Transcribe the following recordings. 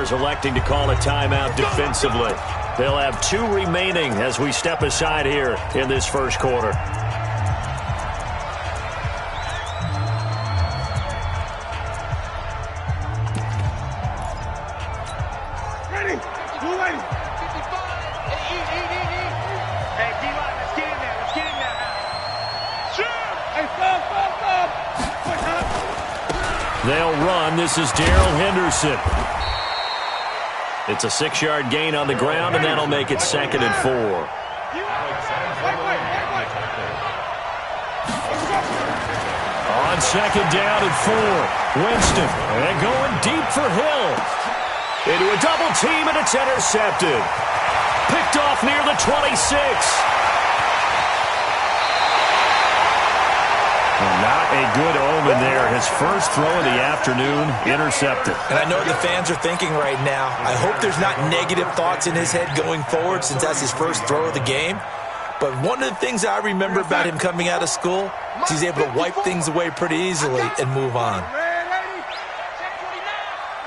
is electing to call a timeout defensively. They'll have 2 remaining as we step aside here in this first quarter. They'll run. This is Darrell Henderson. It's a 6-yard gain on the ground, and that'll make it 2nd and 4. On 2nd down and 4. Winston, and going deep for Hill. Into a double team, and it's intercepted. Picked off near the 26. Not a good omen there. His first throw of the afternoon, intercepted. And I know what the fans are thinking right now. I hope there's not negative thoughts in his head going forward since that's his first throw of the game. But one of the things I remember about him coming out of school is he's able to wipe things away pretty easily and move on.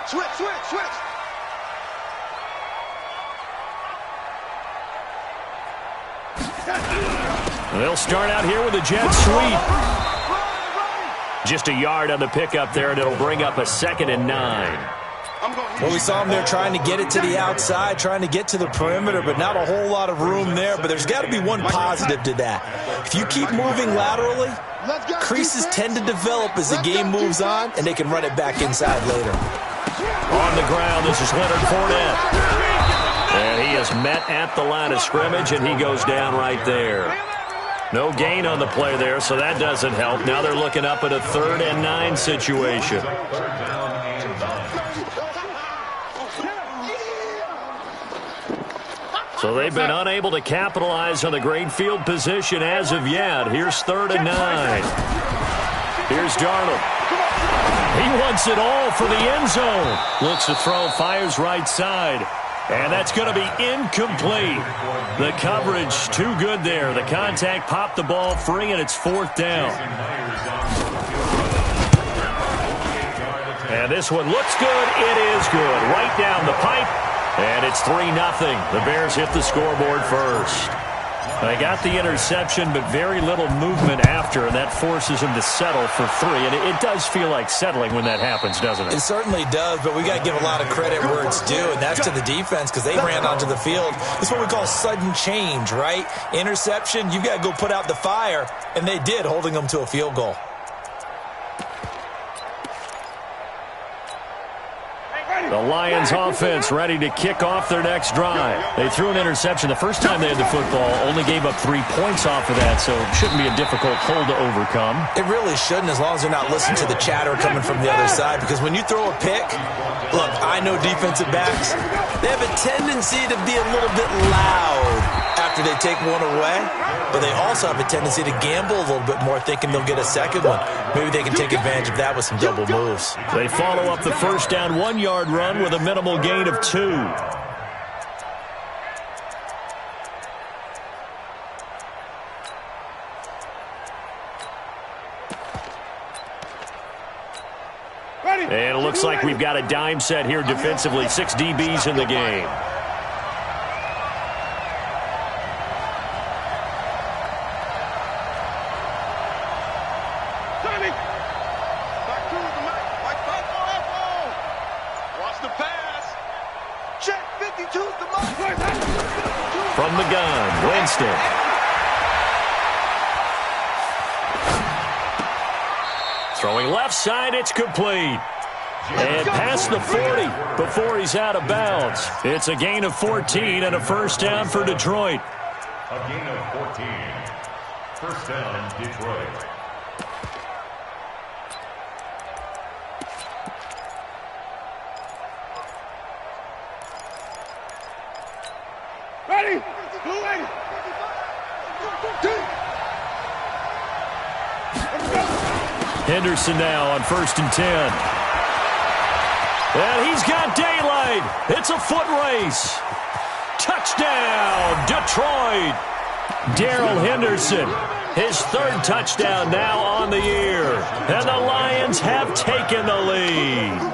Switch. They'll start out here with a jet sweep. Just a yard on the pickup there, and it'll bring up a 2nd and 9. Well, we saw him there trying to get it to the outside, trying to get to the perimeter, but not a whole lot of room there. But there's got to be one positive to that. If you keep moving laterally, creases tend to develop as the game moves on, and they can run it back inside later. On the ground, this is Leonard Fournette. And he is met at the line of scrimmage, and he goes down right there. No gain on the play there, so that doesn't help. Now they're looking up at a 3rd and 9 situation. So they've been unable to capitalize on the great field position as of yet. Here's 3rd and 9. Here's Darnold. He wants it all for the end zone. Looks to throw, fires right side. And that's going to be incomplete. The coverage too good there. The contact popped the ball free, and it's 4th down. And this one looks good. It is good. Right down the pipe. And it's 3-0. The Bears hit the scoreboard first. They got the interception, but very little movement after, and that forces him to settle for 3. And it does feel like settling when that happens, doesn't it? It certainly does, but we got to give a lot of credit where it's due, and that's to the defense because they ran onto the field. It's what we call sudden change, right? Interception, you've got to go put out the fire, and they did, holding them to a field goal. The Lions offense ready to kick off their next drive. They threw an interception the first time they had the football, only gave up 3 points off of that, so it shouldn't be a difficult hole to overcome. It really shouldn't, as long as they're not listening to the chatter coming from the other side, because when you throw a pick, look, I know defensive backs, they have a tendency to be a little bit loud after they take one away, but they also have a tendency to gamble a little bit more, thinking they'll get a second one. Maybe they can take advantage of that with some double moves. They follow up the first down 1-yard run with a minimal gain of 2. And it looks like we've got a dime set here defensively. 6 DBs in the game. From the gun, Winston. Throwing left side, it's complete. And past the 40 before he's out of bounds. It's a gain of 14 and a first down for Detroit. A gain of 14. First down, Detroit. Ready? Henderson now on 1st and 10. And he's got daylight. It's a foot race. Touchdown, Detroit. Darrell Henderson, his 3rd touchdown now on the year. And the Lions have taken the lead.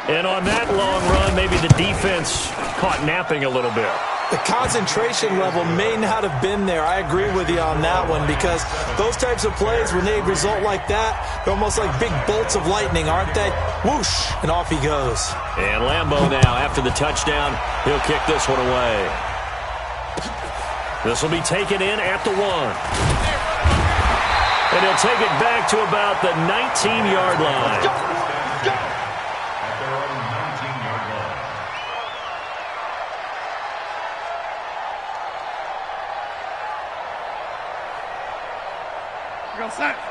And on that long run, maybe the defense caught napping a little bit. The concentration level may not have been there. I agree with you on that one because those types of plays, when they result like that, they're almost like big bolts of lightning, aren't they? Whoosh, and off he goes. And Lambeau now, after the touchdown, he'll kick this one away. This will be taken in at the 1. And he'll take it back to about the 19-yard line.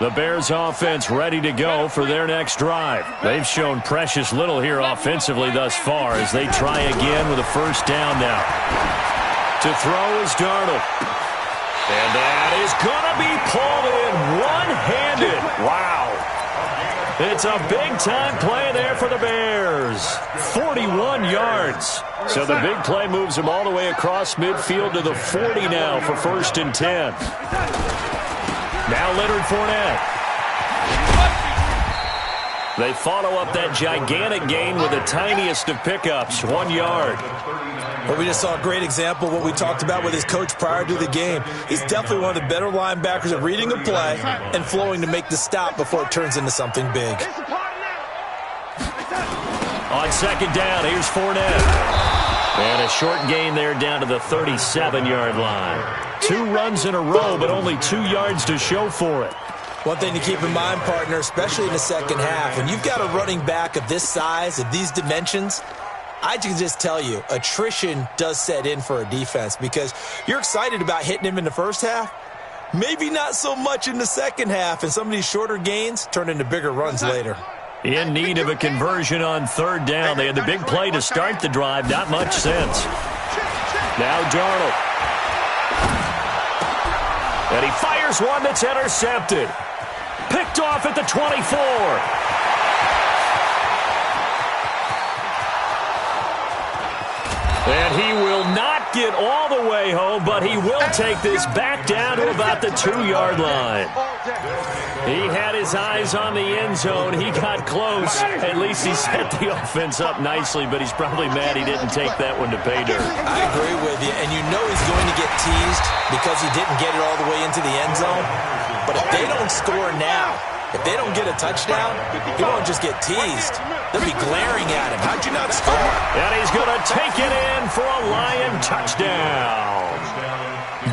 The Bears offense ready to go for their next drive. They've shown precious little here offensively thus far as they try again with a first down now. To throw is Darnold. And that is going to be pulled in one-handed. Wow. It's a big-time play there for the Bears. 41 yards. So the big play moves them all the way across midfield to the 40 now for 1st and 10. Now Leonard Fournette. They follow up that gigantic gain with the tiniest of pickups, 1 yard. Well, we just saw a great example of what we talked about with his coach prior to the game. He's definitely one of the better linebackers at reading a play and flowing to make the stop before it turns into something big. On 2nd down, here's Fournette. And a short gain there down to the 37-yard line. 2 runs in a row, but only 2 yards to show for it. One thing to keep in mind, partner, especially in the second half, when you've got a running back of this size, of these dimensions, I can just tell you, attrition does set in for a defense because you're excited about hitting him in the first half. Maybe not so much in the second half, and some of these shorter gains turn into bigger runs later. In need of a conversion on 3rd down. They had the big play to start the drive. Not much sense. Now Darnold. And he fires one that's intercepted. Picked off at the 24. And he will not get all the way home, but he will take this back down to about the 2-yard line. He had his eyes on the end zone. He got close. At least he set the offense up nicely, but he's probably mad he didn't take that one to pay dirt. I agree with you, and you know he's going to get teased because he didn't get it all the way into the end zone. But if they don't score now, if they don't get a touchdown, he won't just get teased. They'll be glaring at him. How'd you not score? And he's going to take it in for a Lion touchdown.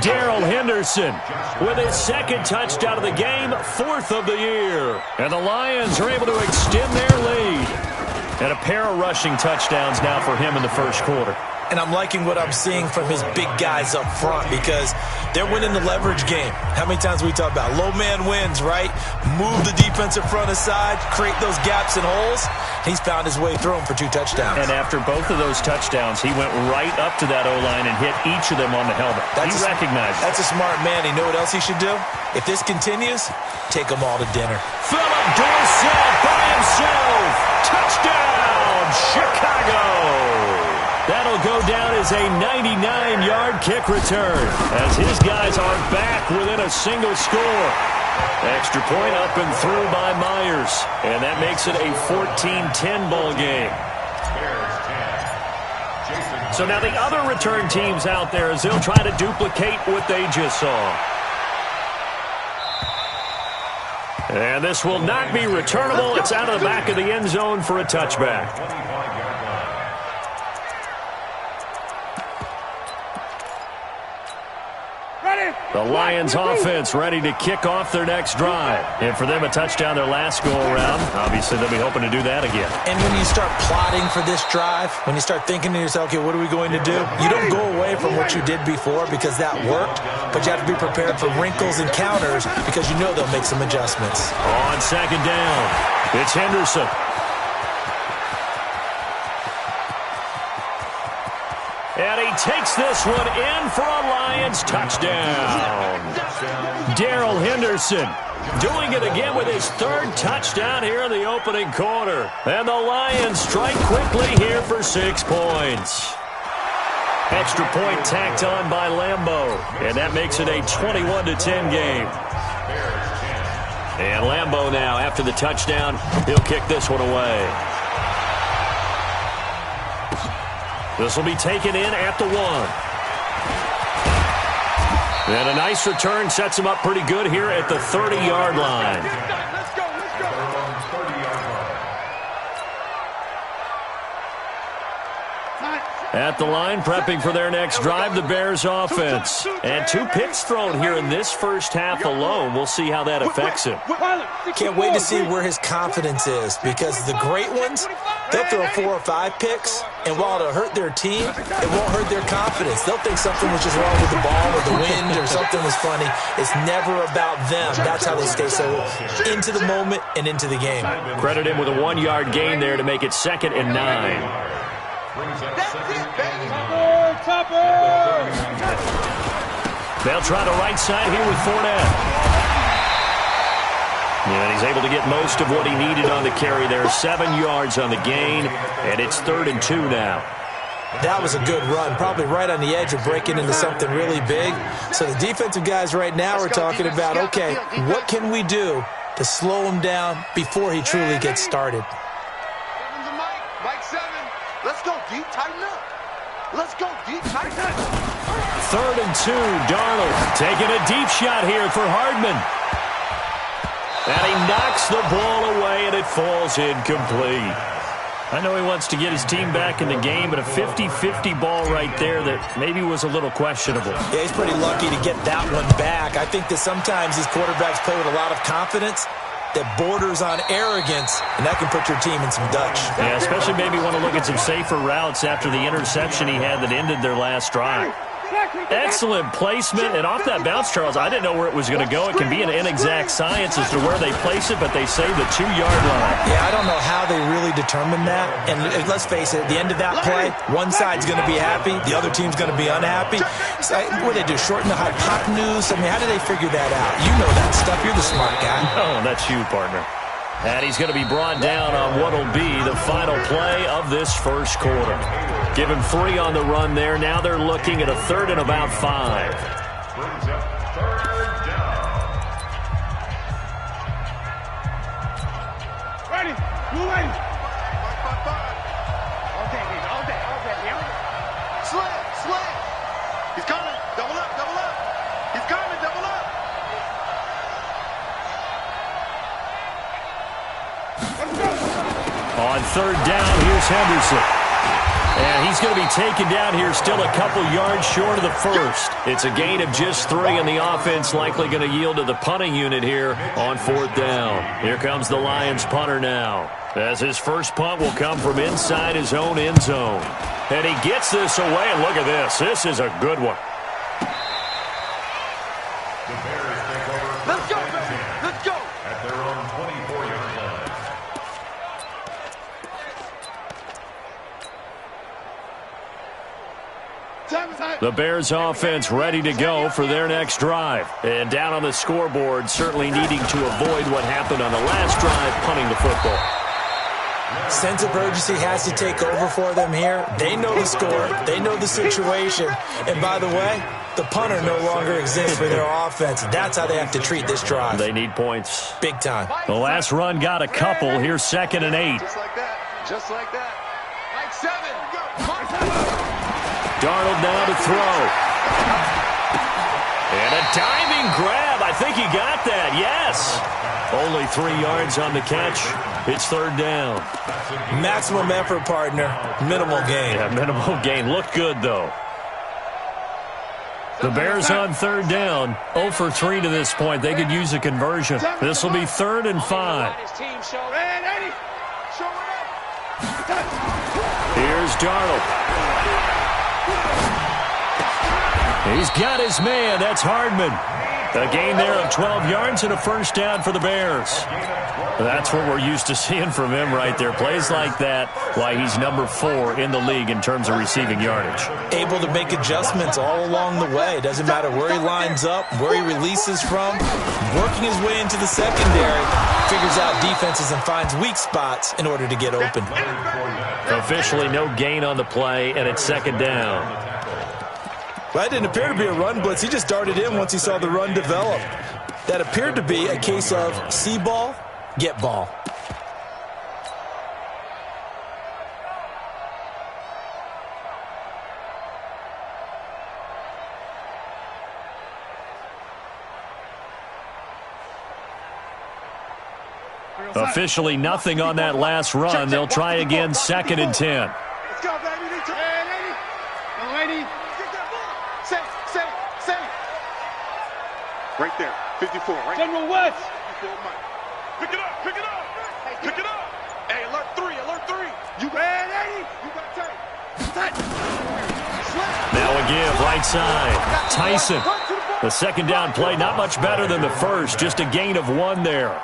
Darrell Henderson with his 2nd touchdown of the game, 4th of the year. And the Lions are able to extend their lead. And a pair of rushing touchdowns now for him in the first quarter. And I'm liking what I'm seeing from his big guys up front because they're winning the leverage game. How many times we talk about low man wins, right? Move the defensive front aside, create those gaps and holes. He's found his way through them for 2 touchdowns. And after both of those touchdowns, he went right up to that O-line and hit each of them on the helmet. He recognized it. That's a smart man. You know what else he should do? If this continues, take them all to dinner. Philip Dorsett by himself. Touchdown, Chicago. That'll go down as a 99-yard kick return as his guys are back within a single score. Extra point up and through by Myers. And that makes it a 14-10 ball game. So now the other return teams out there as they'll try to duplicate what they just saw. And this will not be returnable. It's out of the back of the end zone for a touchback. The Lions offense ready to kick off their next drive. And for them, a touchdown their last go-around. Obviously, they'll be hoping to do that again. And when you start plotting for this drive, when you start thinking to yourself, okay, what are we going to do? You don't go away from what you did before because that worked, but you have to be prepared for wrinkles and counters because you know they'll make some adjustments. On 2nd down, it's Henderson. And he takes this one in for a Lions touchdown. Darrell Henderson doing it again with his 3rd touchdown here in the opening quarter. And the Lions strike quickly here for 6 points. Extra point tacked on by Lambeau. And that makes it a 21-10 game. And Lambeau now, after the touchdown, he'll kick this one away. This will be taken in at the 1. And a nice return sets him up pretty good here at the 30-yard line. Let's go. 30-yard line. At the line, prepping for their next drive, the Bears offense. And 2 picks thrown here in this first half alone. We'll see how that affects him. Can't wait to see where his confidence is, because the great ones, they'll throw 4 or 5 picks, and while it'll hurt their team, it won't hurt their confidence. They'll think something was just wrong with the ball or the wind or something was funny. It's never about them. That's how they stay so into the moment and into the game. Credit him with a 1-yard gain there to make it 2nd and 9. They'll try the right side here with Fournette. And he's able to get most of what he needed on the carry there. 7 yards on the gain, and it's 3rd and 2 now. That was a good run, probably right on the edge of breaking into something really big. So the defensive guys right now are talking about, okay, what can we do to slow him down before he truly gets started? Mike 7. Let's go deep, tighten up. Let's go deep, tighten up. 3rd and 2, Darnold taking a deep shot here for Hardman. And he knocks the ball away, and it falls incomplete. I know he wants to get his team back in the game, but a 50-50 ball right there that maybe was a little questionable. Yeah, he's pretty lucky to get that one back. I think that sometimes these quarterbacks play with a lot of confidence that borders on arrogance, and that can put your team in some Dutch. Yeah, especially maybe want to look at some safer routes after the interception he had that ended their last drive. Excellent placement, and off that bounce, Charles, I didn't know where it was going to go. It can be an inexact science as to where they place it, but they say the 2-yard line. Yeah, I don't know how they really determine that. And let's face it, at the end of that play, one side's going to be happy, the other team's going to be unhappy. So, what do they do, shorten the hypotenuse? I mean, how do they figure that out? You know that stuff. You're the smart guy. Oh, that's you, partner. And he's going to be brought down on what will be the final play of this first quarter. Give him 3 on the run there. Now they're looking at a 3rd and about 5. Brings up 3rd down. Ready. Move in. All day. Slam. He's coming. Double up. He's coming. Double up. On 3rd down, here's Henderson. And he's going to be taken down here still a couple yards short of the first. It's a gain of just 3, and the offense likely going to yield to the punting unit here on 4th down. Here comes the Lions punter now, as his first punt will come from inside his own end zone. And he gets this away, and look at this. This is a good one. The Bears take over. Let's go. At their own 24-yard line. The Bears offense ready to go for their next drive. And down on the scoreboard, certainly needing to avoid what happened on the last drive, punting the football. Sense of urgency has to take over for them here. They know the score. They know the situation. And by the way, the punter no longer exists for their offense. That's how they have to treat this drive. They need points. Big time. The last run got a couple. Here's 2nd and 8. Just like that. Mike 7. Darnold now to throw. And a diving grab. I think he got that. Yes. Only 3 yards on the catch. It's 3rd down. Maximum effort, partner. Minimal gain. Yeah, minimal gain. Looked good, though. The Bears on 3rd down. 0 for 3 to this point. They could use a conversion. This will be 3rd and 5. Here's Darnold. He's got his man. That's Hardman. A gain there of 12 yards and a first down for the Bears. That's what we're used to seeing from him right there. Plays like that, why he's number 4 in the league in terms of receiving yardage. Able to make adjustments all along the way. Doesn't matter where he lines up, where he releases from. Working his way into the secondary. Figures out defenses and finds weak spots in order to get open. Officially no gain on the play, and it's 2nd down. Well, that didn't appear to be a run blitz. He just darted in once he saw the run develop. That appeared to be a case of see ball, get ball. Officially nothing on that last run. They'll try again, 2nd and 10. Let's go, baby. Hey, lady. Go, lady. Get that ball. Say. Right there. 54, right? General West. 54, Mike. Pick it up. Pick it up. Hey, alert 3. You got lady. You got tight. Now a give, right side. Tyson. The second down play, not much better than the first. Just a gain of 1 there.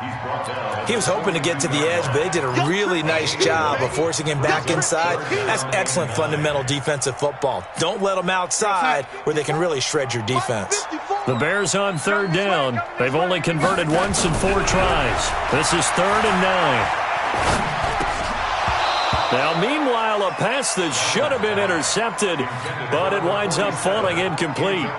He was hoping to get to the edge, but they did a really nice job of forcing him back inside. That's excellent fundamental defensive football. Don't let them outside where they can really shred your defense. The Bears on 3rd down. They've only converted once in 4 tries. This is 3rd and 9. Now, meanwhile, a pass that should have been intercepted, but it winds up falling incomplete.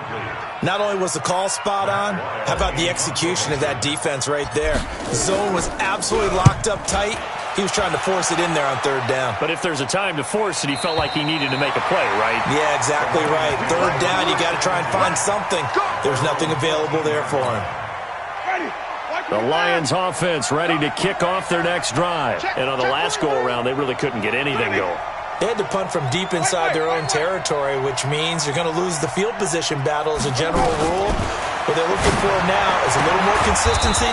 Not only was the call spot on, how about the execution of that defense right there? The zone was absolutely locked up tight. He was trying to force it in there on 3rd down. But if there's a time to force it, he felt like he needed to make a play, right? Yeah, exactly right. 3rd down, you got to try and find something. There's nothing available there for him. The Lions offense ready to kick off their next drive. And on the last go-around, they really couldn't get anything going. They had to punt from deep inside their own territory, which means you're going to lose the field position battle as a general rule. What they're looking for now is a little more consistency,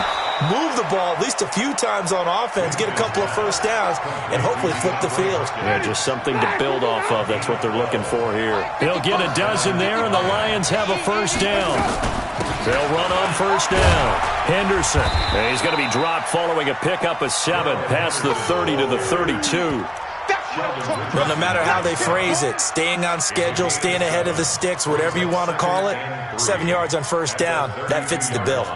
move the ball at least a few times on offense, get a couple of first downs, and hopefully flip the field. Yeah, just something to build off of. That's what they're looking for here. They'll get a dozen there, and the Lions have a first down. They'll run on first down. Henderson. And he's going to be dropped following a pickup of 7 past the 30 to the 32. Well, no matter how they phrase it, staying on schedule, staying ahead of the sticks, whatever you want to call it, 7 yards on first down, that fits the bill.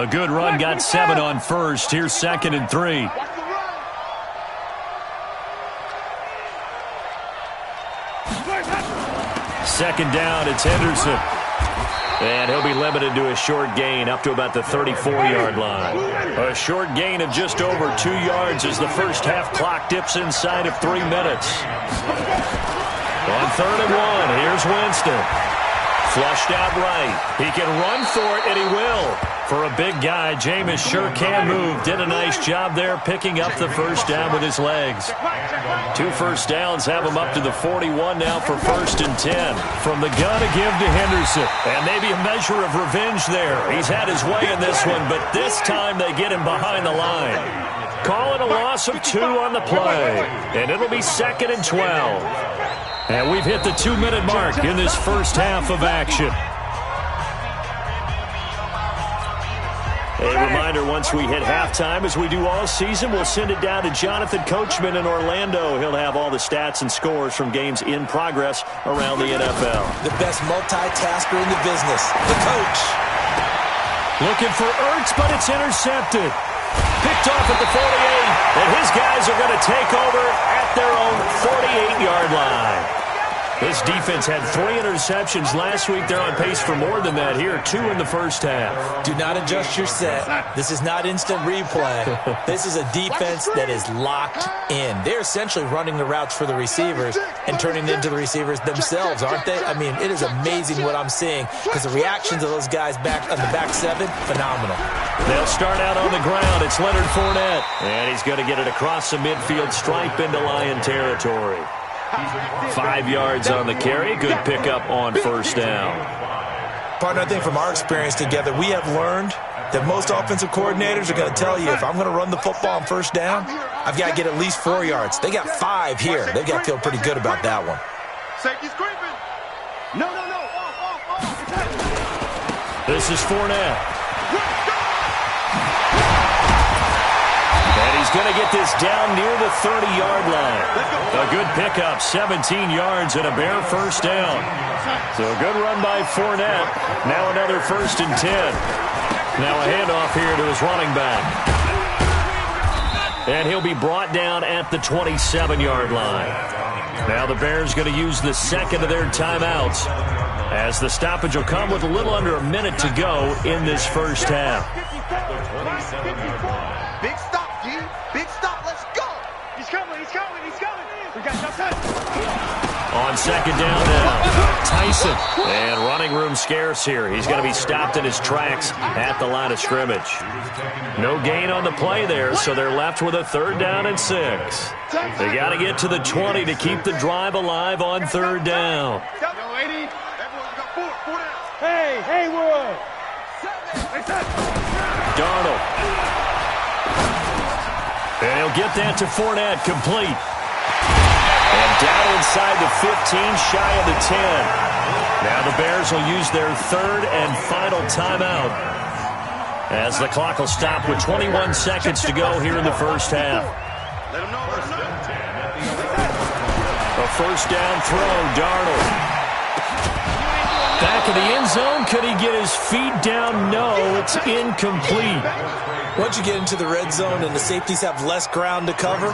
A good run got 7 on first. Here's 2nd and 3. Second down, it's Henderson. And he'll be limited to a short gain up to about the 34-yard line. A short gain of just over 2 yards as the first half clock dips inside of 3 minutes. On 3rd and 1, here's Winston. Flushed out right. He can run for it, and he will. For a big guy, Jameis sure can move. Did a nice job there picking up the first down with his legs. 2 first downs have him up to the 41 now for 1st and 10. From the gun, a give to Henderson. And maybe a measure of revenge there. He's had his way in this one, but this time they get him behind the line. Calling a loss of 2 on the play. And it'll be 2nd and 12. And we've hit the 2-minute mark in this first half of action. A reminder, once we hit halftime, as we do all season, we'll send it down to Jonathan Coachman in Orlando. He'll have all the stats and scores from games in progress around the NFL. The best multitasker in the business, the coach. Looking for Ertz, but it's intercepted. Picked off at the 48, and his guys are going to take over at their own 48-yard line. This defense had 3 interceptions last week. They're on pace for more than that here, 2 in the first half. Do not adjust your set. This is not instant replay. This is a defense that is locked in. They're essentially running the routes for the receivers and turning it into the receivers themselves, aren't they? I mean, it is amazing what I'm seeing because the reactions of those guys back on the back 7, phenomenal. They'll start out on the ground. It's Leonard Fournette, and he's going to get it across the midfield stripe into Lion territory. 5 yards on the carry. Good pickup on first down. Partner, I think from our experience together, we have learned that most offensive coordinators are going to tell you, if I'm going to run the football on first down, I've got to get at least 4 yards. They got 5 here. They've got to feel pretty good about that one. Safety's creeping. No. This is Fournette. And he's going to get this down near the 30-yard line. A good pickup, 17 yards and a bare first down. So a good run by Fournette. Now another 1st and 10. Now a handoff here to his running back. And he'll be brought down at the 27-yard line. Now the Bears going to use the second of their timeouts, as the stoppage will come with a little under a minute to go in this first half. Big stop, G. Big stop. Let's go. He's coming. We got no time. On second down now, Tyson. And running room scarce here. He's going to be stopped in his tracks at the line of scrimmage. No gain on the play there, so they're left with a 3rd down and 6. They got to get to the 20 to keep the drive alive on 3rd down. Hey, Haywood! Darnold. And he'll get that to Fournette, complete. And down inside the 15, shy of the 10. Now the Bears will use their 3rd and final timeout, as the clock will stop with 21 seconds to go here in the first half. A 1st down throw, Darnold. Back in the end zone, could he get his feet down? No, it's incomplete. Once you get into the red zone and the safeties have less ground to cover,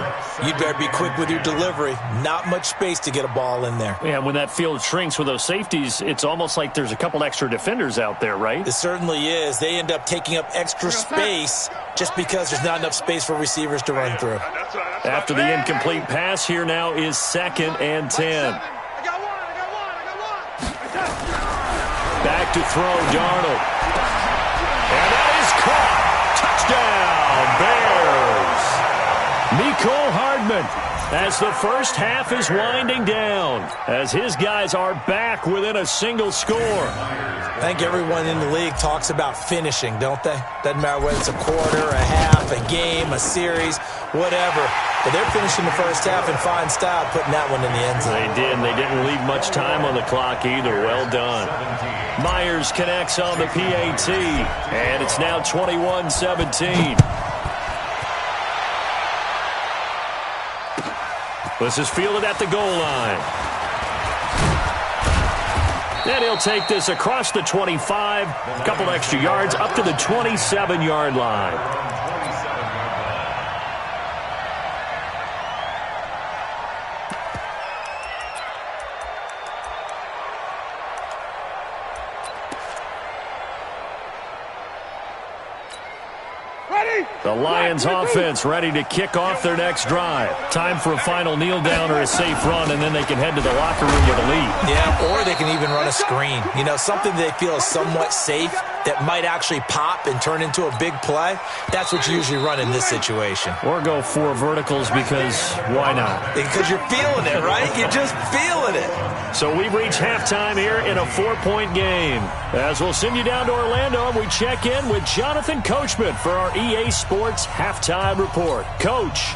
you'd better be quick with your delivery. Not much space to get a ball in there. Yeah, when that field shrinks with those safeties, it's almost like there's a couple extra defenders out there, right? It certainly is. They end up taking up extra space just because there's not enough space for receivers to run through. After the incomplete pass, here now is 2nd and 10. Back to throw, Darnold. And that is caught. Touchdown, Bears. Mecole Hardman, as the first half is winding down, as his guys are back within a single score. I think everyone in the league talks about finishing, don't they? Doesn't matter whether it's a quarter, a half, a game, a series, whatever. But they're finishing the first half in fine style, putting that one in the end zone. They did, and they didn't leave much time on the clock either. Well done. Myers connects on the PAT, and it's now 21-17. This is fielded at the goal line. And he'll take this across the 25, a couple extra yards, up to the 27-yard line. The Lions offense ready to kick off their next drive. Time for a final kneel down or a safe run, and then they can head to the locker room with a lead. Yeah, or they can even run a screen. You know, something they feel is somewhat safe that might actually pop and turn into a big play. That's what you usually run in this situation. Or go 4 verticals, because why not? Because you're feeling it, right? You're just feeling it. So we've reached halftime here in a 4-point game. As we'll send you down to Orlando, and we check in with Jonathan Coachman for our EA Sports Halftime Report. Coach.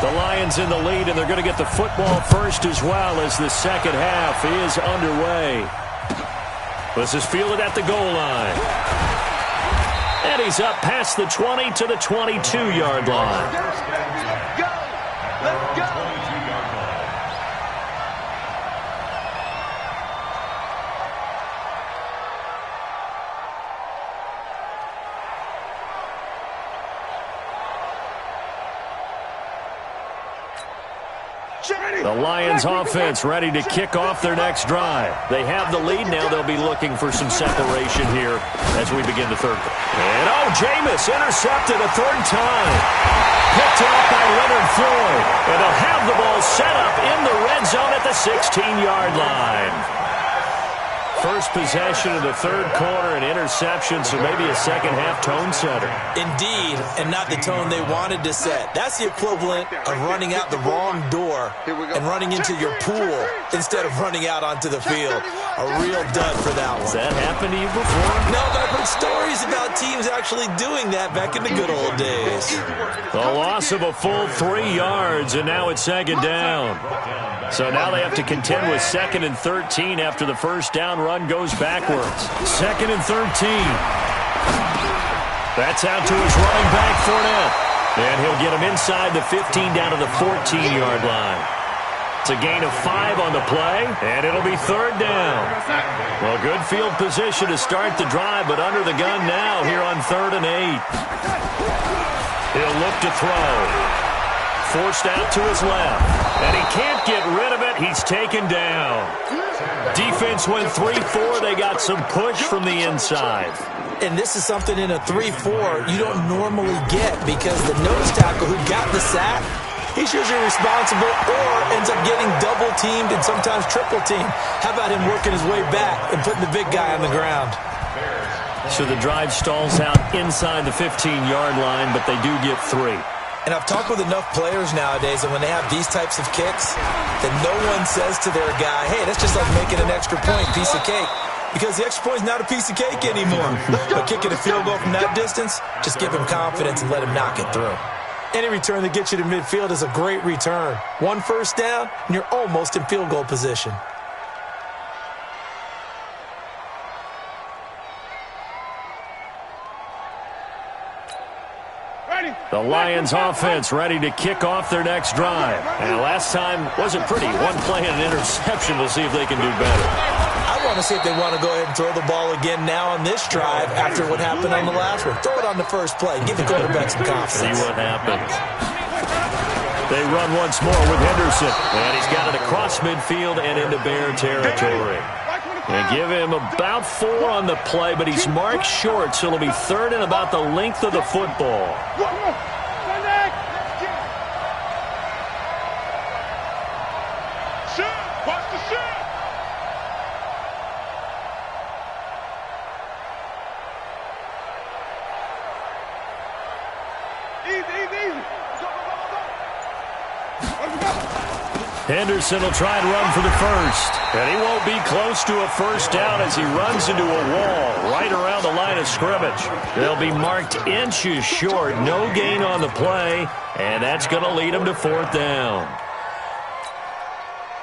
The Lions in the lead, and they're going to get the football first as well as the second half is underway. This is fielded at the goal line. And he's up past the 20 to the 22-yard line. Let's go! The Lions offense ready to kick off their next drive. They have the lead now. They'll be looking for some separation here as we begin the third. And Jameis intercepted a 3rd time. Picked off by Leonard Floyd. And they'll have the ball set up in the red zone at the 16-yard line. First possession of the third quarter, an interception, so maybe a second-half tone setter. Indeed, and not the tone they wanted to set. That's the equivalent of running out the wrong door and running into your pool instead of running out onto the field. A real dud for that one. Has that happened to you before? No, but I've heard stories about teams actually doing that back in the good old days. The loss of a full 3 yards, and now it's second down. So now they have to contend with 2nd and 13 after the first down run goes backwards. 2nd and 13. That's out to his running back, Fournette. And he'll get him inside the 15 down to the 14-yard line. It's a gain of 5 on the play, and it'll be 3rd down. Well, good field position to start the drive, but under the gun now here on 3rd and 8. He'll look to throw. forced out to his left. And he can't get rid of it. He's taken down. Defense went 3-4. They got some push from the inside. And this is something in a 3-4 you don't normally get because the nose tackle who got the sack, he's usually responsible or ends up getting double-teamed and sometimes triple-teamed. How about him working his way back and putting the big guy on the ground? So the drive stalls out inside the 15-yard line, but they do get 3. And I've talked with enough players nowadays, and when they have these types of kicks, that no one says to their guy, hey, that's just like making an extra point, piece of cake. Because the extra point is not a piece of cake anymore. But kicking a field goal from that distance, just give him confidence and let him knock it through. Any return that gets you to midfield is a great return. 1 first down, and you're almost in field goal position. The Lions offense ready to kick off their next drive. And last time wasn't pretty. One play and an interception. We'll see if they can do better. I want to see if they want to go ahead and throw the ball again now on this drive after what happened on the last one. Throw it on the first play. Give the quarterback some confidence. See what happens. They run once more with Henderson. And he's got it across midfield and into Bear territory. They give him about 4 on the play, but he's marked short, so it'll be 3rd and about the length of the football. Henderson will try and run for the first. And he won't be close to a first down as he runs into a wall right around the line of scrimmage. They'll be marked inches short. No gain on the play. And that's going to lead him to 4th down.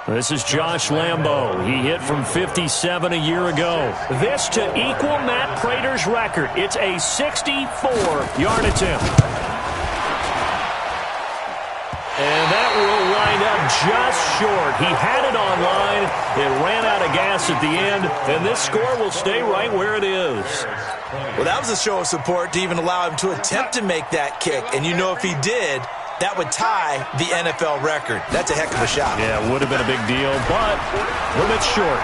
This is Josh Lambo. He hit from 57 a year ago. This to equal Matt Prater's record. It's a 64-yard attempt. And that will line up just short. He had it on line. It ran out of gas at the end. And this score will stay right where it is. Well, that was a show of support to even allow him to attempt to make that kick. And you know if he did, that would tie the NFL record. That's a heck of a shot. Yeah, it would have been a big deal, but a little bit short.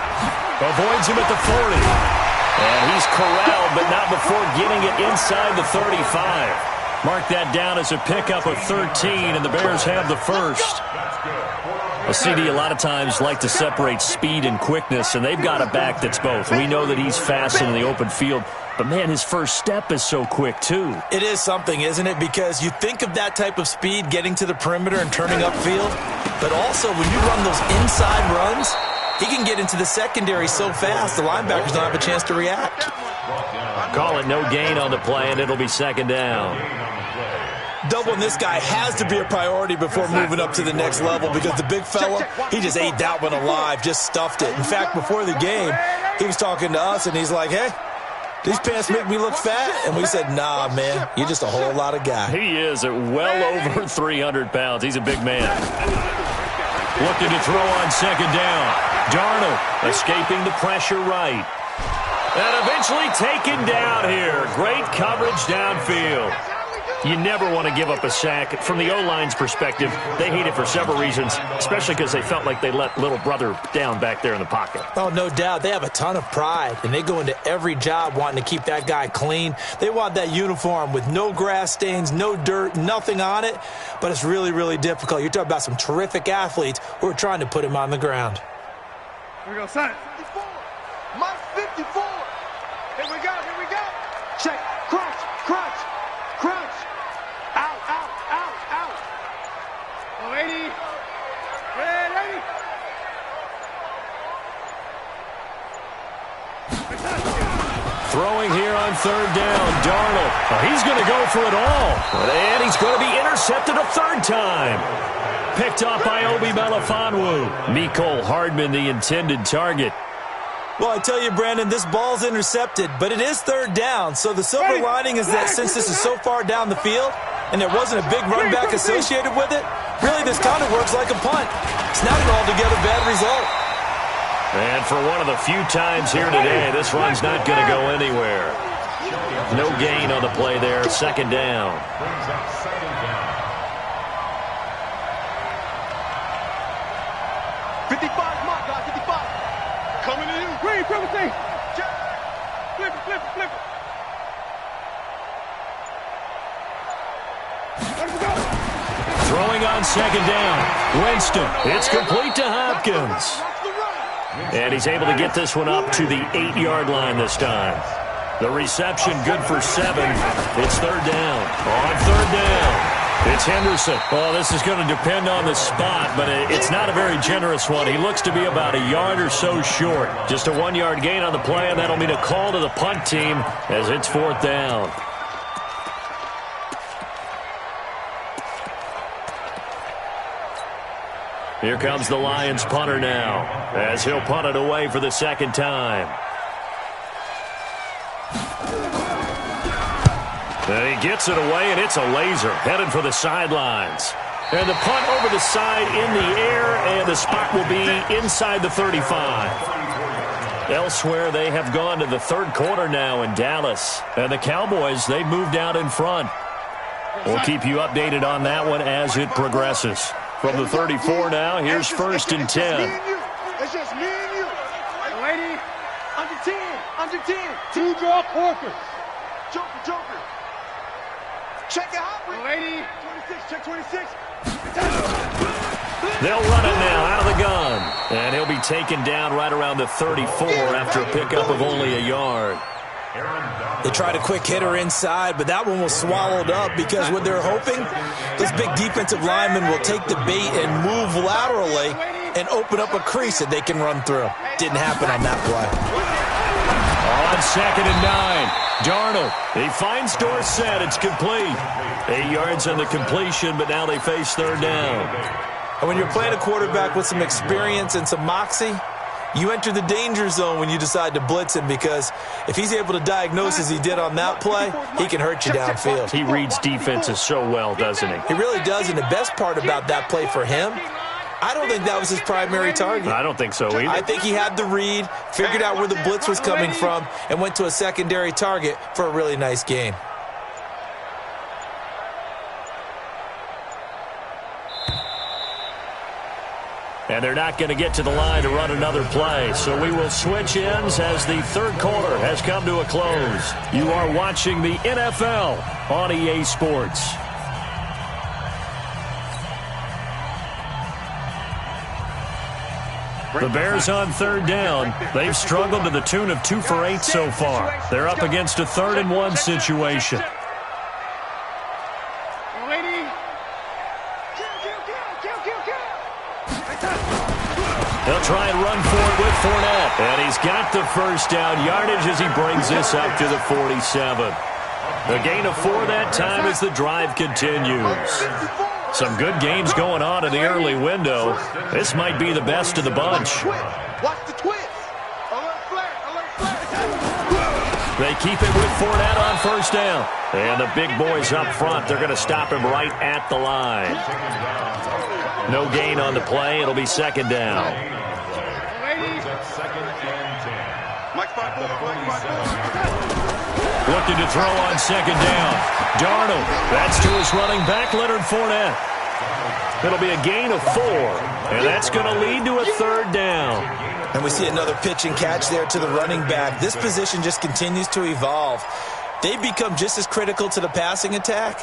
Avoids him at the 40. And he's corralled, but not before getting it inside the 35. Mark that down as a pickup of 13, and the Bears have the first. A CD a lot of times like to separate speed and quickness, and they've got a back that's both. We know that he's fast in the open field, but, man, his first step is so quick, too. It is something, isn't it? Because you think of that type of speed getting to the perimeter and turning upfield, but also when you run those inside runs, he can get into the secondary so fast the linebackers don't have a chance to react. Call it no gain on the play, and it'll be 2nd down. Doubling this guy has to be a priority before moving up to the next level because the big fella, he just ate that one alive, just stuffed it. In fact, before the game, he was talking to us, and he's like, hey, these pants make me look fat? And we said, nah, man, you're just a whole lot of guy. He is at well over 300 pounds. He's a big man. Looking to throw on 2nd down. Darnold escaping the pressure right. And eventually taken down here. Great coverage downfield. You never want to give up a sack. From the O-line's perspective, they hate it for several reasons, especially because they felt like they let little brother down back there in the pocket. Oh, no doubt. They have a ton of pride, and they go into every job wanting to keep that guy clean. They want that uniform with no grass stains, no dirt, nothing on it, but it's really, really difficult. You're talking about some terrific athletes who are trying to put him on the ground. Here we go, son. 54. My 54. Here we go, here we go. Check. Crunch, crunch, crunch. Out, out, out, out. Oh, 80. Red 80. Throwing here on 3rd down. Darnold. Oh, he's going to go for it all. And he's going to be intercepted a 3rd time. Picked off by Obi Melifonwu. Mecole Hardman, the intended target. Well, I tell you, Brandon, this ball's intercepted, but it is 3rd down. So the silver lining is that since this is so far down the field and there wasn't a big run back associated with it, really this kind of works like a punt. It's not an altogether bad result. And for one of the few times here today, this run's not going to go anywhere. No gain on the play there. 2nd down. triple T. Flip it, flip it, flip it. Let him go. Throwing on second down. Winston. It's complete to Hopkins. And he's able to get this one up to the 8-yard line this time. The reception good for 7. It's third down. On third down, it's Henderson. Well, this is going to depend on the spot, but it's not a very generous one. He looks to be about a yard or so short. Just a 1-yard gain on the play, and that'll mean a call to the punt team as it's fourth down. Here comes the Lions punter now, as he'll punt it away for the second time. And he gets it away, and it's a laser, headed for the sidelines. And the punt over the side in the air, and the spot will be inside the 35. Elsewhere, they have gone to the third quarter now in Dallas. And the Cowboys, they've moved out in front. We'll keep you updated on that one as it progresses. From the 34 now, here's first and 10. It's just me and you. Hey, lady, under 10, under 10. Two draw corkers. Joker, Joker. Check it out, lady. 26, check 26. They'll run it now out of the gun. And he'll be taken down right around the 34 after a pickup of only a yard. They tried a quick hitter inside, but that one was swallowed up because what they're hoping, this big defensive lineman will take the bait and move laterally and open up a crease that they can run through. Didn't happen on that play. On second and 9, Darnold. He finds Dorsett. It's complete. 8 yards on the completion, but now they face third down. And when you're playing a quarterback with some experience and some moxie, you enter the danger zone when you decide to blitz him, because if he's able to diagnose as he did on that play, he can hurt you downfield. He reads defenses so well, doesn't he? He really does, and the best part about that play for him, I don't think that was his primary target. I don't think so either. I think he had the read, figured out where the blitz was coming from, and went to a secondary target for a really nice gain. And they're not going to get to the line to run another play. So we will switch ends as the third quarter has come to a close. You are watching the NFL on EA Sports. The Bears on third down. They've struggled to the tune of 2 for 8 so far. They're up against a 3rd and 1 situation. They'll try and run for it with Fournette. And he's got the first down yardage as he brings this up to the 47. The gain of 4 that time as the drive continues. Some good games going on in the early window. This might be the best of the bunch. Watch the twist. Alert flat, alert flat. They keep it with Fournette on first down. And the big boys up front, they're going to stop him right at the line. No gain on the play. It'll be second down. Looking to throw on second down. Darnold. That's to his running back, Leonard Fournette. It'll be a gain of 4. And that's going to lead to a third down. And we see another pitch and catch there to the running back. This position just continues to evolve. They've become just as critical to the passing attack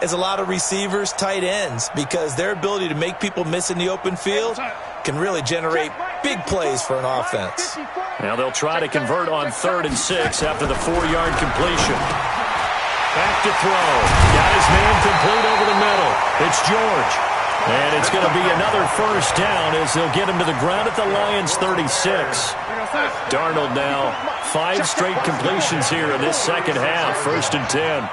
as a lot of receivers, tight ends, because their ability to make people miss in the open field can really generate big plays for an offense. Now they'll try to convert on 3rd and 6 after the 4-yard completion. Back to throw. Got his man complete over the middle. It's George. And it's going to be another first down as they'll get him to the ground at the Lions' 36. Darnold now 5 straight completions here in this second half. 1st and 10.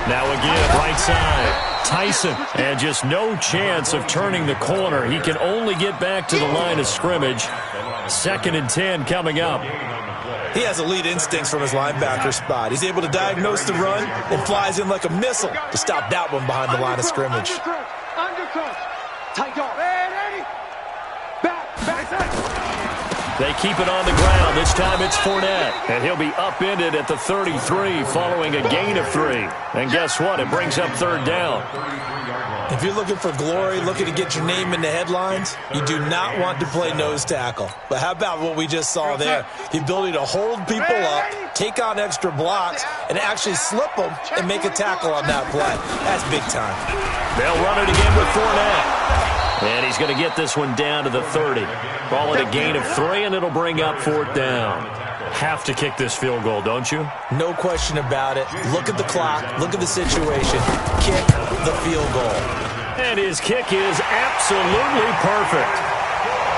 Now again, right side. Tyson, and just no chance of turning the corner. He can only get back to the line of scrimmage. 2nd and 10 coming up. He has elite instincts from his linebacker spot. He's able to diagnose the run and flies in like a missile to stop that one behind the line of scrimmage. Undercut. Tight dog. Ready. Back. They keep it on the ground. This time it's Fournette. And he'll be upended at the 33 following a gain of 3. And guess what? It brings up third down. If you're looking for glory, looking to get your name in the headlines, you do not want to play nose tackle. But how about what we just saw there? The ability to hold people up, take on extra blocks, and actually slip them and make a tackle on that play. That's big time. They'll run it again with Fournette. And he's going to get this one down to the 30. Call it a gain of 3, and it'll bring up fourth down. Have to kick this field goal, don't you? No question about it. Look at the clock. Look at the situation. Kick the field goal. And his kick is absolutely perfect.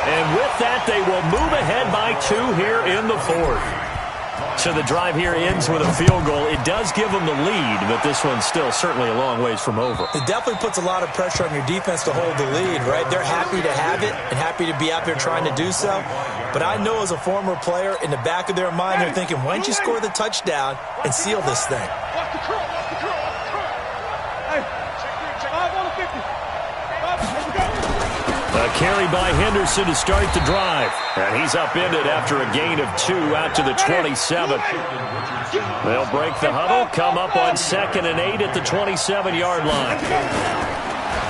And with that, they will move ahead by 2 here in the fourth. So the drive here ends with a field goal. It does give them the lead, but this one's still certainly a long ways from over. It definitely puts a lot of pressure on your defense to hold the lead, right? They're happy to have it and happy to be out there trying to do so. But I know as a former player, in the back of their mind, they're thinking, why don't you score the touchdown and seal this thing? Watch the curl, watch the curl, watch the curl. Hey, 5 on the 50. 5, let's go. A carry by Henderson to start the drive. And he's upended after a gain of 2 out to the 27. They'll break the huddle, come up on 2nd and 8 at the 27-yard line.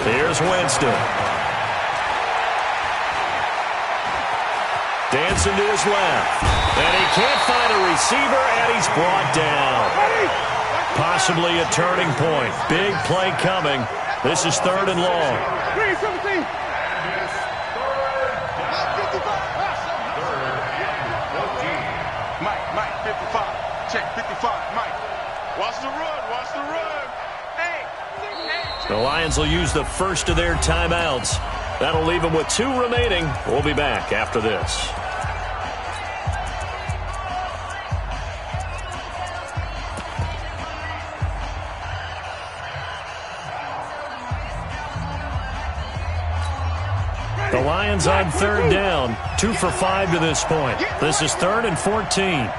Here's Winston. Dancing to his left. And he can't find a receiver, and he's brought down. Possibly a turning point. Big play coming. This is 3rd and long. 3-17. Mike, 55. Check, 55, Mike. Watch the run. Hey. The Lions will use the first of their timeouts. That'll leave them with 2 remaining. We'll be back after this. The Lions on 3rd down, 2 for 5 to this point. This is 3rd and 14.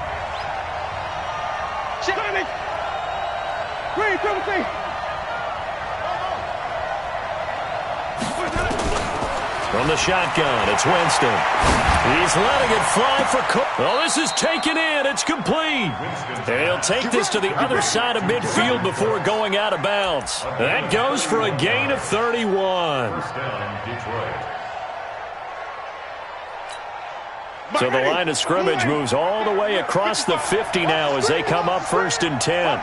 From the shotgun, it's Winston. He's letting it fly for Cook. Oh, this is taken in. It's complete. And he'll take this to the other side of midfield before going out of bounds. That goes for a gain of 31. So the line of scrimmage moves all the way across the 50 now as they come up 1st and 10.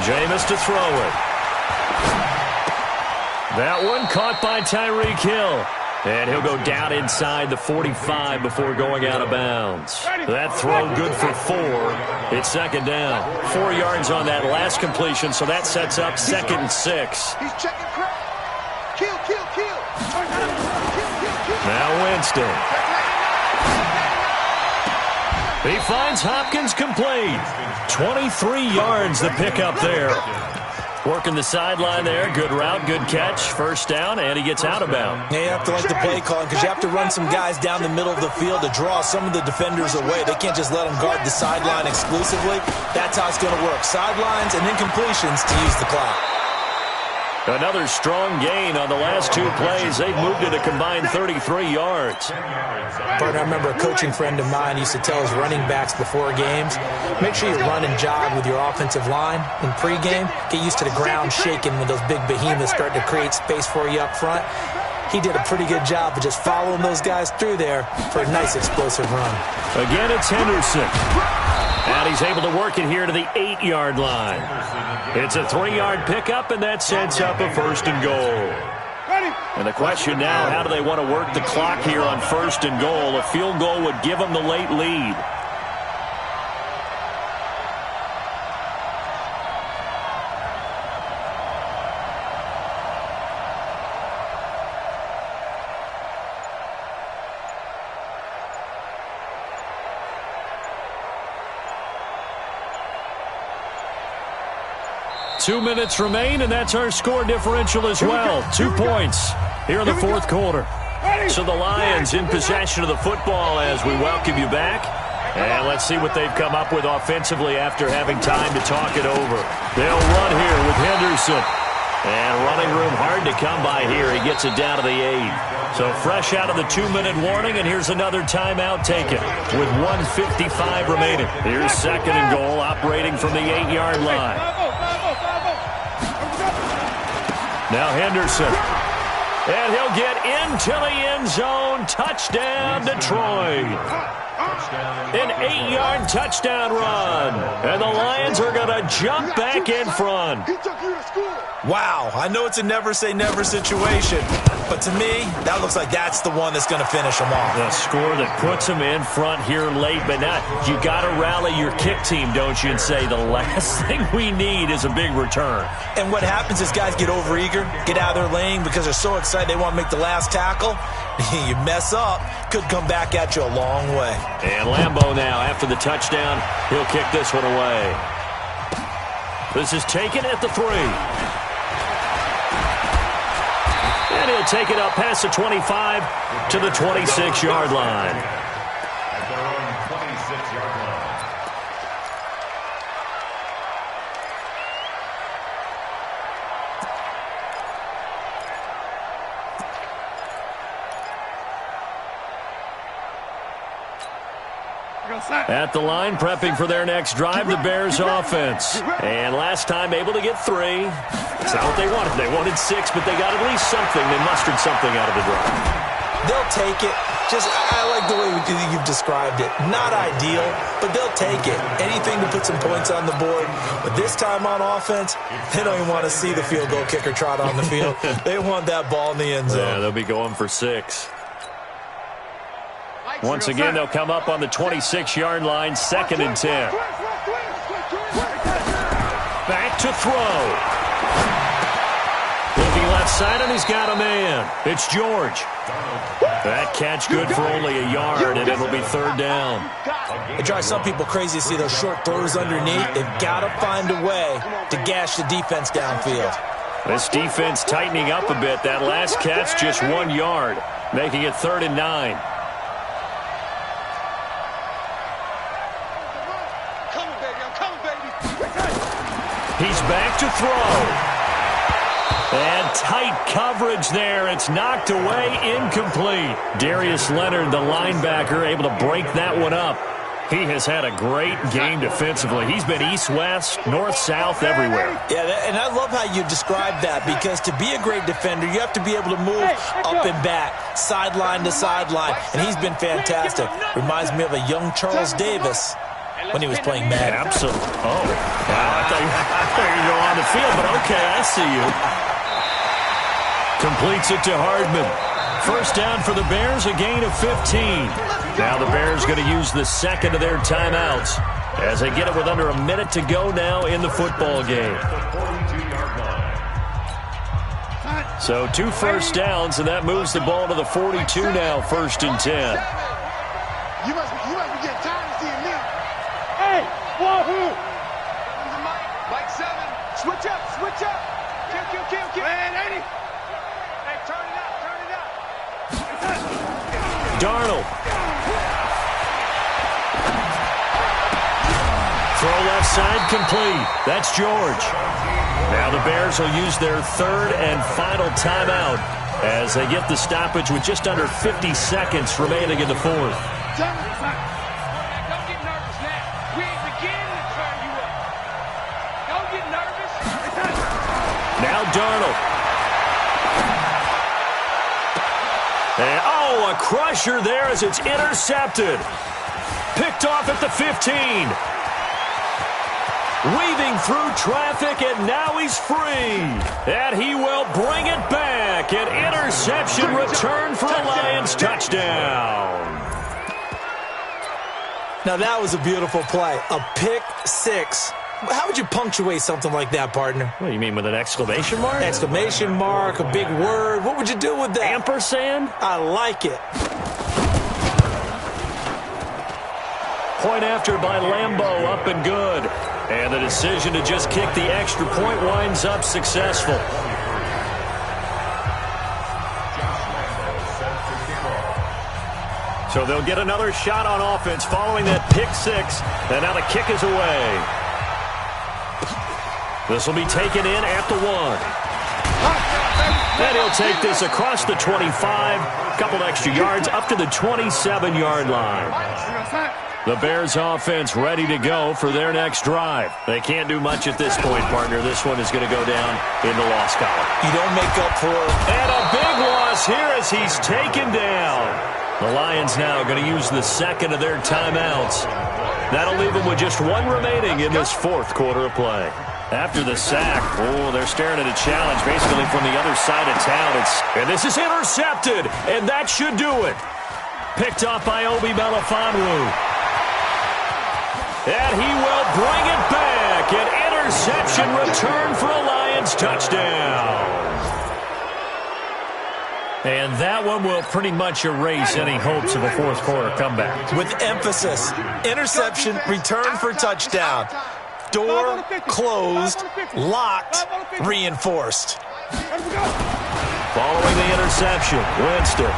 Jameis to throw it. That one caught by Tyreek Hill. And he'll go down inside the 45 before going out of bounds. That throw good for 4. It's 2nd down. 4 yards on that last completion, so that sets up 2nd and 6. He's checking crap. Kill. Now Winston. He finds Hopkins complete. 23 yards the pickup there. Working the sideline there. Good route, good catch. 1st down, and he gets out of bounds. Yeah, you have to like the play calling because you have to run some guys down the middle of the field to draw some of the defenders away. They can't just let them guard the sideline exclusively. That's how it's going to work. Sidelines and then completions to use the clock. Another strong gain on the last 2 plays. They've moved it a combined 33 yards. Partner, I remember a coaching friend of mine used to tell his running backs before games, make sure you run and jog with your offensive line in pregame. Get used to the ground shaking when those big behemoths start to create space for you up front. He did a pretty good job of just following those guys through there for a nice explosive run. Again, it's Henderson. And he's able to work it here to the 8-yard line. It's a 3-yard pickup, and that sets up a 1st and goal. And the question now, how do they want to work the clock here on 1st and goal? A field goal would give them the late lead. Two minutes remain, and that's our score differential as well. 2 points here in the 4th quarter. So the Lions in possession of the football as we welcome you back. And let's see what they've come up with offensively after having time to talk it over. They'll run here with Henderson. And running room hard to come by here. He gets it down to the 8. So fresh out of the 2-minute warning, and here's another timeout taken with 1:55 remaining. Here's second and goal, operating from the 8-yard line. Now Henderson. And he'll get into the end zone. Touchdown, Detroit. An 8-yard touchdown run. And the Lions are going to jump back in front. Wow, I know it's a never-say-never situation, but to me, that looks like that's the one that's going to finish them off. The score that puts them in front here late, but now you got to rally your kick team, don't you, and say the last thing we need is a big return. And what happens is guys get overeager, get out of their lane because they're so excited they want to make the last tackle. You mess up, could come back at you a long way. And Lambeau now, after the touchdown, he'll kick this one away. This is taken at the 3. And he'll take it up past the 25 to the 26-yard line. At their own 26-yard line. At the line, prepping for their next drive, the Bears offense. And last time able to get 3. It's not what they wanted. They wanted 6, but they got at least something. They mustered something out of the drive. They'll take it. I like the way you've described it. Not ideal, but they'll take it. Anything to put some points on the board. But this time on offense, they don't even want to see the field goal kicker trot on the field. They want that ball in the end zone. Yeah, they'll be going for 6. Once again, they'll come up on the 26-yard line, 2nd and 10. Back to throw. Looking left side, and he's got a man. It's George. That catch good for only a yard, and it'll be 3rd down. It drives some people crazy to see those short throws underneath. They've got to find a way to gash the defense downfield. This defense tightening up a bit. That last catch just 1 yard, making it 3rd and 9. He's back to throw. And tight coverage there. It's knocked away, incomplete. Darius Leonard, the linebacker, able to break that one up. He has had a great game defensively. He's been east-west, north-south, everywhere. Yeah, and I love how you describe that, because to be a great defender, you have to be able to move up and back, sideline to sideline, and he's been fantastic. Reminds me of a young Charles Davis when he was playing Madden. Absolutely. Oh, wow. I thought you were on the field, but okay, I see you. Completes it to Hardman. First down for the Bears, a gain of 15. Now the Bears going to use the second of their timeouts as they get it with under a minute to go now in the football game. So 2 first downs, and that moves the ball to the 42 now, 1st and 10. You must be getting tired of seeing me. Hey, wahoo! Mike 7. Switch up. Kill. Man, 80. Hey, turn it up. Darnold. Throw left side complete. That's George. Now the Bears will use their 3rd and final timeout as they get the stoppage with just under 50 seconds remaining in the 4th. Don't get nervous now. We ain't beginning to turn you up. Don't get nervous. Now Darnold. And, a crusher there as it's intercepted. Picked off at the 15. Weaving through traffic, and now he's free. And he will bring it back. An interception return for a Lions touchdown. Now that was a beautiful play. A pick 6. How would you punctuate something like that, partner? What do you mean, with an exclamation mark? Exclamation mark, a big word. What would you do with that? Ampersand? I like it. Point after by Lambeau, up and good. And the decision to just kick the extra point winds up successful. So they'll get another shot on offense following that pick 6. And now the kick is away. This will be taken in at the 1. And he'll take this across the 25, a couple extra yards up to the 27-yard line. The Bears offense ready to go for their next drive. They can't do much at this point, partner. This one is going to go down in the loss column. You don't make up for it. And a big loss here as he's taken down. The Lions now going to use the second of their timeouts. That'll leave them with just one remaining in this fourth quarter of play. After the sack, they're staring at a challenge basically from the other side of town. And this is intercepted, and that should do it. Picked up by Obi Melifonwu. And he will bring it back. An interception return for a Lions touchdown. And that one will pretty much erase any hopes of a fourth quarter comeback. With emphasis, interception, return for touchdown. Door closed, locked, reinforced. Following the interception, Winston.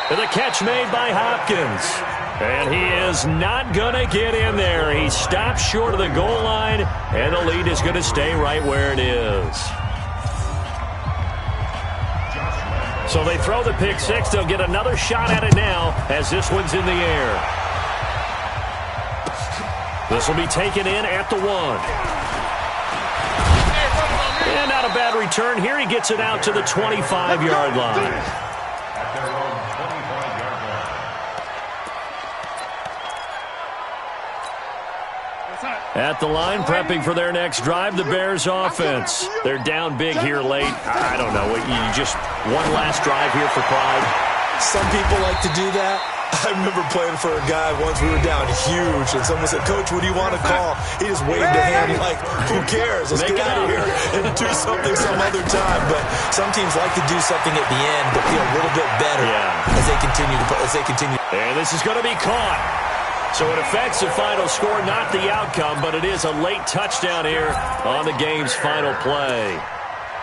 And the catch made by Hopkins. And he is not going to get in there. He stops short of the goal line, and the lead is going to stay right where it is. So they throw the pick six. They'll get another shot at it now as this one's in the air. This will be taken in at the 1. And not a bad return here. He gets it out to the 25-yard line. At the line, prepping for their next drive, the Bears offense. They're down big here late. I don't know. You just one last drive here for pride. Some people like to do that. I remember playing for a guy once. We were down huge, and someone said, "Coach, what do you want to call?" He just waved a hand like, "Who cares? Let's get out of here and do something some other time." But some teams like to do something at the end to feel a little bit better as they continue. And this is going to be caught. So it affects the final score, not the outcome, but it is a late touchdown here on the game's final play.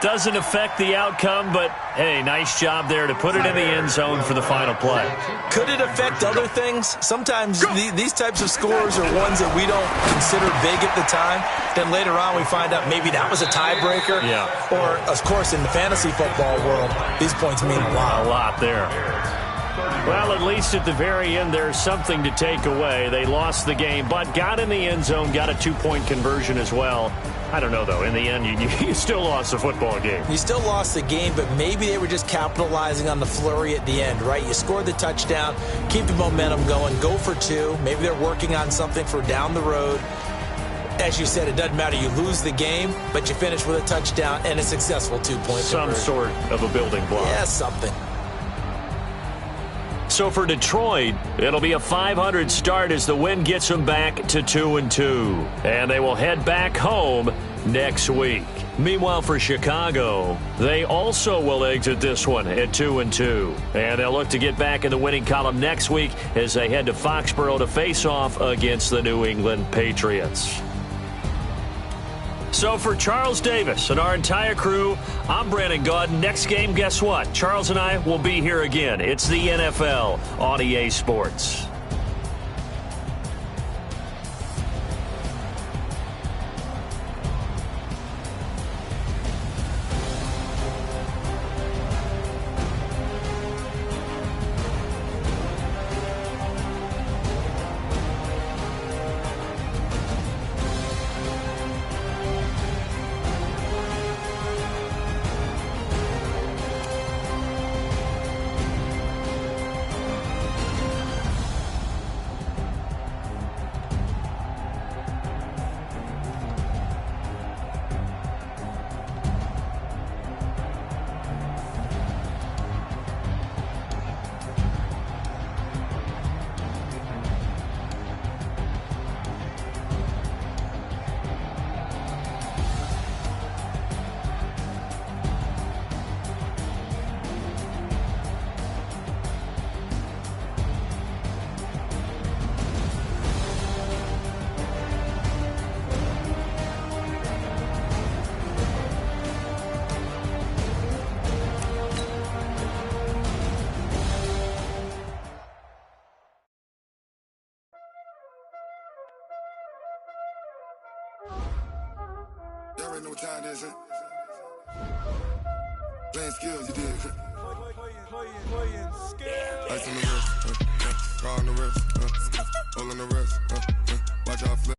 Doesn't affect the outcome, but, hey, nice job there to put it in the end zone for the final play. Could it affect other things? Sometimes these types of scores are ones that we don't consider big at the time. Then later on we find out maybe that was a tiebreaker. Yeah. Or, of course, in the fantasy football world, these points mean a lot. A lot there. Well, at least at the very end, there's something to take away. They lost the game, but got in the end zone, got a 2-point conversion as well. I don't know, though. In the end, you still lost the football game. You still lost the game, but maybe they were just capitalizing on the flurry at the end, right? You scored the touchdown, keep the momentum going, go for 2. Maybe they're working on something for down the road. As you said, it doesn't matter. You lose the game, but you finish with a touchdown and a successful 2-point Some conversion. sort of a building block. Yeah, something. So for Detroit, it'll be a .500 start as the win gets them back to 2-2. And they will head back home next week. Meanwhile, for Chicago, they also will exit this one at 2-2. And they'll look to get back in the winning column next week as they head to Foxborough to face off against the New England Patriots. So for Charles Davis and our entire crew, I'm Brandon Gaudin. Next game, guess what? Charles and I will be here again. It's the NFL on EA Sports. Y'all already know what time it is, huh? Playing skills, you did. Playing skills. Ice on the wrist, car on the wrist, all on the wrist, watch out flip.